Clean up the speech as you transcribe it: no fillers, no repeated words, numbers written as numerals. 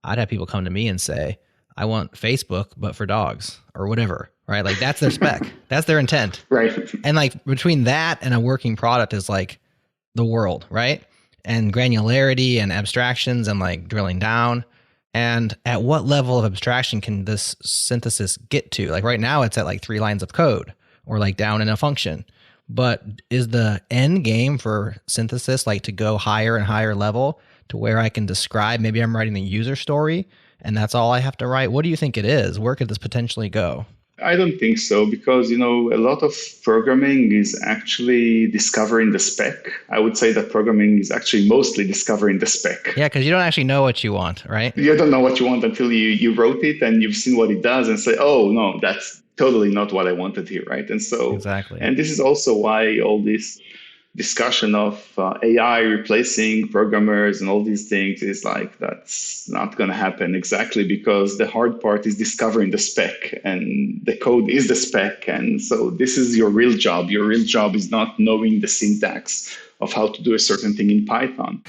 I'd have people come to me and say, I want Facebook, but for dogs or whatever, right? Like that's their spec. That's their intent. Right. And like between that and a working product is like the world, right? And granularity and abstractions and like drilling down. And at what level of abstraction can this synthesis get to? Like right now it's at like 3 lines of code or like down in a function. But is the end game for synthesis like to go higher and higher level to where I can describe, maybe I'm writing a user story and that's all I have to write? What do you think it is? Where could this potentially go? I don't think so because, a lot of programming is actually discovering the spec. I would say that programming is actually mostly discovering the spec. Yeah, because you don't actually know what you want, right? You don't know what you want until you wrote it and you've seen what it does and say, oh, no, that's totally not what I wanted here, right? And so, Exactly. and this is also why all this discussion of AI replacing programmers and all these things is like, that's not going to happen exactly because the hard part is discovering the spec and the code is the spec. And so this is your real job. Your real job is not knowing the syntax of how to do a certain thing in Python.